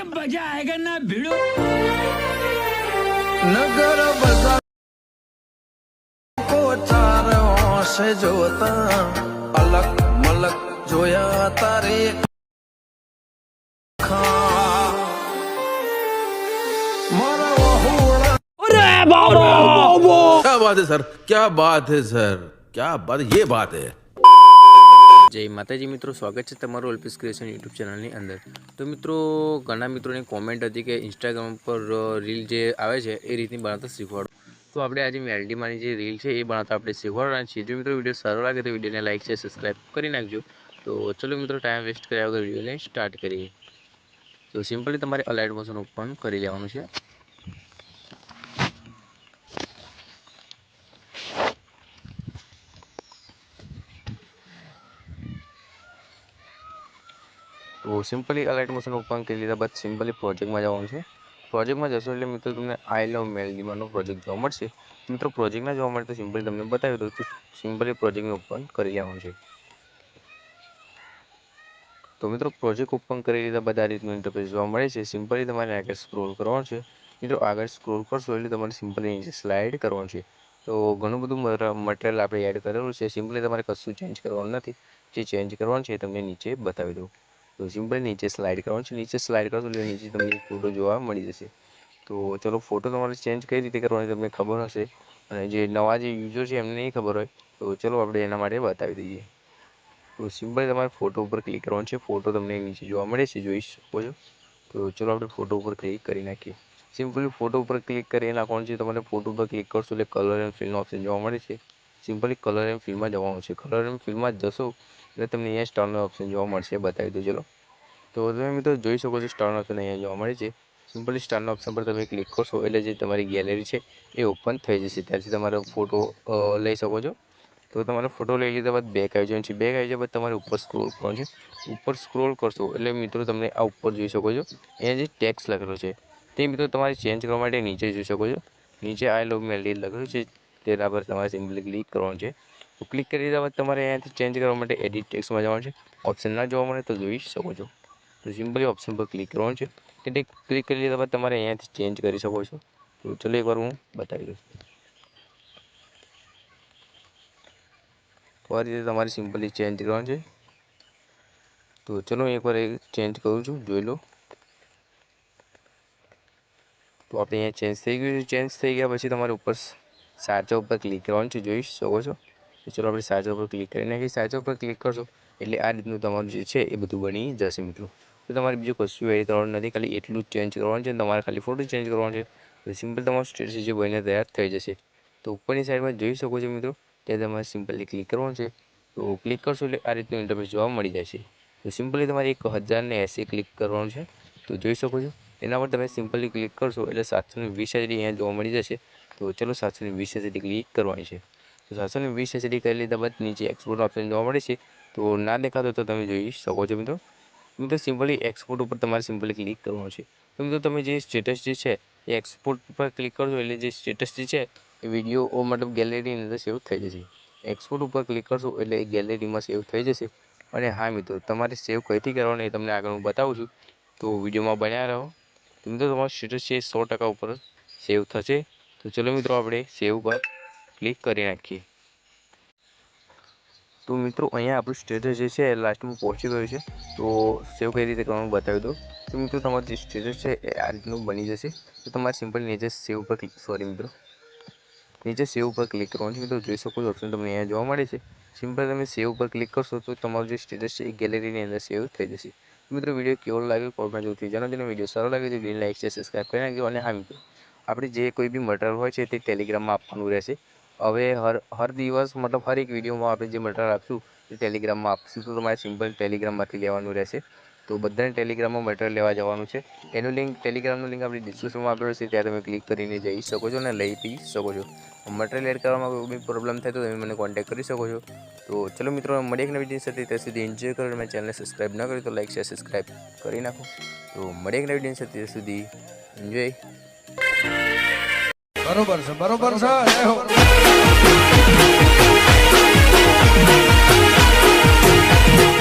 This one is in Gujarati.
मजा आएगा ना भिड़ो। नगर बजा को चार से जोता अलग मलक जोया तारे क्या बात है सर, क्या बात है सर, क्या बात, ये बात है। जय माताजी मित्रों, स्वागत है तमाરું અલ્પેશ ક્રિએશન યુટ્યુબ ચેનલની અંદર। તો મિત્રો ઘણા મિત્રોની કોમેન્ટ હતી કે ઇન્સ્ટાગ્રામ પર રીલ જે આવે છે એ રીતની બનાવતા શીખવાડો। તો આપણે આજે મેલડીમાંની જે રીલ છે એ બનાવતા આપણે શીખવાડવાના છીએ। જો મિત્રો વિડીયો સારો લાગે તો વિડીયોને લાઇક છે, સબસ્ક્રાઈબ કરી નાખજો। તો ચલો મિત્રો ટાઈમ વેસ્ટ કર્યા વગર વિડીયોને સ્ટાર્ટ કરીએ। તો સિમ્પલી તમારે અલાઇટ મોશન ઓપન કરી લેવાનું છે। तो सिम्पली अलाइट मोशन ओपन कर लीधा बाद सिम्पली प्रोजेक्ट में जवानुं छे। प्रोजेक्ट में जशो एटले मित्रों तमने आई लव मेलडीमानो प्रोजेक्ट जोवा मळशे। मित्रों प्रोजेक्ट ना जोवा मळे तो सिम्पली तमने बतावी दઉં। तो सिम्पली प्रोजेक्ट में ओपन करी लेवानुं छे। तो मित्रों प्रोजेक्ट ओपन करी लीधा बाद आ रीतनुं इंटरफेस जोवा मळे छे। सिम्पली तमारे आगे स्क्रोल करवानुं छे। मित्रों आगे स्क्रोल करशो एटले तमारे सिम्पली नीचे स्लाइड करवानुं छे। तो घणुं बधुं मटीरियल आपणे एड करेलुं छे। सिम्पली तमारे कशुं चेन्ज करवानुं नथी। जे चेन्ज करवानुं छे तमने नीचे बतावी दઉં। तो सिम्पली नीचे स्लाइड करवानुं छे। नीचे स्लाइड करशो એટલે નીચે તમને ફોટો જોવા મળી જશે। તો ચલો ફોટો તમારે ચેન્જ કઈ રીતે કરવાની તમને ખબર હશે અને જે નવા જે યુઝર છે એમને નહીં ખબર હોય તો ચલો આપણે એના માટે બતાવી દઈએ। તો સિમ્પલી તમારે ફોટો ઉપર ક્લિક કરવાનું છે। ફોટો તમને નીચે જોવા મળે છે, જોઈ શકો છો। તો ચલો આપણે ફોટો ઉપર ક્લિક કરી નાખીએ। સિમ્પલી ફોટો ઉપર ક્લિક કરી નાખવાનું છે। તમારે ફોટો ઉપર ક્લિક કરશો એટલે કલર એન્ડ ફિલનો ઓપ્શન જોવા મળે છે। સિમ્પલી કલર એન્ડ ફિલમાં જવાનું છે। કલર એન્ડ ફિલમાં જશો એટલે તમને અહીંયા સ્ટારનો ઓપ્શન જોવા મળશે, બતાવી દો ચલો। तो તમે મિત્રો જોઈ શકો છો સ્ટારનો ઓપ્શન અહીંયા જોવા મળે છે। સિમ્પલી સ્ટારના ઓપ્શન પર તમે ક્લિક કરશો એટલે જે તમારી ગેલેરી છે એ ઓપન થઈ જશે। ત્યારથી તમારો ફોટો લઈ શકો છો। તો તમારો ફોટો લઈ લીધા બાદ બેક આવી જવાનું છે। બેક આવી જાય બાદ તમારે ઉપર સ્ક્રોલ કરવાનું છે। ઉપર સ્ક્રોલ કરશો એટલે મિત્રો તમને આ ઉપર જોઈ શકો છો અહીંયા જે ટેક્સ્ટ લખેલો છે તે મિત્રો તમારે ચેન્જ કરવા માટે નીચે જોઈ શકો છો। નીચે આઈ લવ મેલડી લખેલું છે તેના પર તમારે સિમ્પલી ક્લિક કરવાનું છે। તો ક્લિક કરી દીધા બાદ તમારે અહીંયાથી ચેન્જ કરવા માટે એડિટ ટેક્સ્ટમાં જવાનું છે। ઓપ્શન ના જોવા મળે તો જોઈ શકો છો। तो सिम्पली ऑप्शन पर क्लिक करवानुं छे। એટલે ક્લિક કરી લીધા બાદ તમારે અહીંયાથી ચેન્જ કરી શકો છો। તો ચલો એકવાર હું બતાવી દઉં। તો આ રીતે તમારે સિમ્પલી ચેન્જ કરવાનું છે। તો ચલો એકવાર ચેન્જ કરું છું, જોઈ લો। તો આપણે અહીંયા ચેન્જ થઈ ગયું છે। ચેન્જ થઈ ગયા પછી તમારે ઉપર સાચા ઉપર ક્લિક કરવાનું છે, જોઈ શકો છો। તો ચલો આપણે સાચા ઉપર ક્લિક કરી નાખીએ। સાચા ઉપર ક્લિક કરશો એટલે આ રીતનું તમારું જે છે એ બધું બની જશે મિત્રો। તો તમારે બીજું કશું એડ કરવાનું નથી, ખાલી એટલું જ ચેન્જ કરવાનું છે। તમારે ખાલી ફોટો ચેન્જ કરવાનો છે તો સિમ્પલ તમારું સ્ટેટસ જે બનીને તૈયાર થઈ જશે। તો ઉપરની સાઈડમાં જોઈ શકો છો મિત્રો, ત્યાં તમારે સિમ્પલી ક્લિક કરવાનું છે। તો ક્લિક કરશો એટલે આ રીતનું ઇન્ટરફેસ જોવા મળી જશે। તો સિમ્પલી તમારે 1080 ક્લિક કરવાનું છે। તો જોઈ શકો છો એના પર તમે સિમ્પલી ક્લિક કરશો એટલે 720 HD અહીંયા જોવા મળી જશે। તો ચલો 720 HD ક્લિક કરવાની છે। તો 720 HD કરી લીધા બાદ નીચે એક્સપોર્ટ ઓપ્શન જોવા મળે છે। તો ના દેખાતો તો તમે જોઈ શકો છો મિત્રો। મિત્રો સિમ્પલી એક્સપોર્ટ ઉપર તમારે સિમ્પલી ક્લિક કરવાનું છે। તો મિત્રો તમે જે સ્ટેટસ જે છે એ એક્સપોર્ટ પર ક્લિક કરશો એટલે જે સ્ટેટસ જે છે એ વિડીયો મતલબ ગેલેરીની અંદર સેવ થઈ જશે। એક્સપોર્ટ ઉપર ક્લિક કરશો એટલે એ ગેલેરીમાં સેવ થઈ જશે। અને હા મિત્રો તમારે સેવ કઈથી કરવાનું એ તમને આગળ હું બતાવું છું, તો વિડીયોમાં બન્યા રહો। તો મિત્રો તમારું સ્ટેટસ છે 100% ઉપર સેવ થશે। તો ચલો મિત્રો આપણે સેવ પર ક્લિક કરી નાખીએ। તો મિત્રો અહીંયા આપણું સ્ટેટસ જે છે લાસ્ટમાં પહોંચી ગયું છે। તો સેવ કઈ રીતે કરવાનું બતાવી દો। તો મિત્રો તમારું જે સ્ટેટસ છે એ આ રીતનું બની જશે। તો તમારે સિમ્પલી નીચે સેવ પર મિત્રો નીચે સેવ પર ક્લિક કરવાનું છે। મિત્રો જોઈ શકો છો ઓપ્શન તમને અહીંયા જોવા મળે છે। સિમ્પલ તમે સેવ પર ક્લિક કરશો તો તમારું જે સ્ટેટસ છે એ ગેલેરીની અંદર સેવ થઈ જશે। મિત્રો વિડીયો કેવો લાગ્યો કોમેન્ટ જરૂરથી જણાવજો। વિડીયો સારો લાગે તો વિડીયો લાઈક છે, સબસ્ક્રાઈબ કરી નાખજો। અને હા મિત્રો આપણે જે કોઈ બી મટીરિયલ હોય છે તે ટેલિગ્રામમાં આપવાનું રહેશે। હવે હર દિવસ મતલબ હર એક વિડીયોમાં આપણે જે મટીરિયલ આપશું તે ટેલિગ્રામમાં આપશું। તો તમારે સિમ્પલ ટેલિગ્રામમાંથી લેવાનું રહેશે। તો બધાને ટેલિગ્રામમાં મટીરિયલ લેવા જવાનું છે। એનું લિંક ટેલિગ્રામનું લિંક આપણી ડિસ્ક્રિપ્શનમાં આપેલું છે, ત્યાં તમે ક્લિક કરીને જઈ શકો છો અને લઈ બી શકો છો। મટીરિયલ એડ કરવામાં કોઈ બી પ્રોબ્લેમ થાય તો તમે મને કોન્ટેક્ટ કરી શકો છો। તો ચલો મિત્રો મળીએ એક નવી વિડીયો સાથે, ત્યાં સુધી એન્જોય કરો। અને ચેનલને સબસ્ક્રાઈબ ન કરી તો લાઈક શેર સબસ્ક્રાઈબ કરી નાખો। તો મળીએ એક નવી વિડીયો સાથે, ત્યાં સુધી એન્જોય। બરોબર છે, બરોબર છે।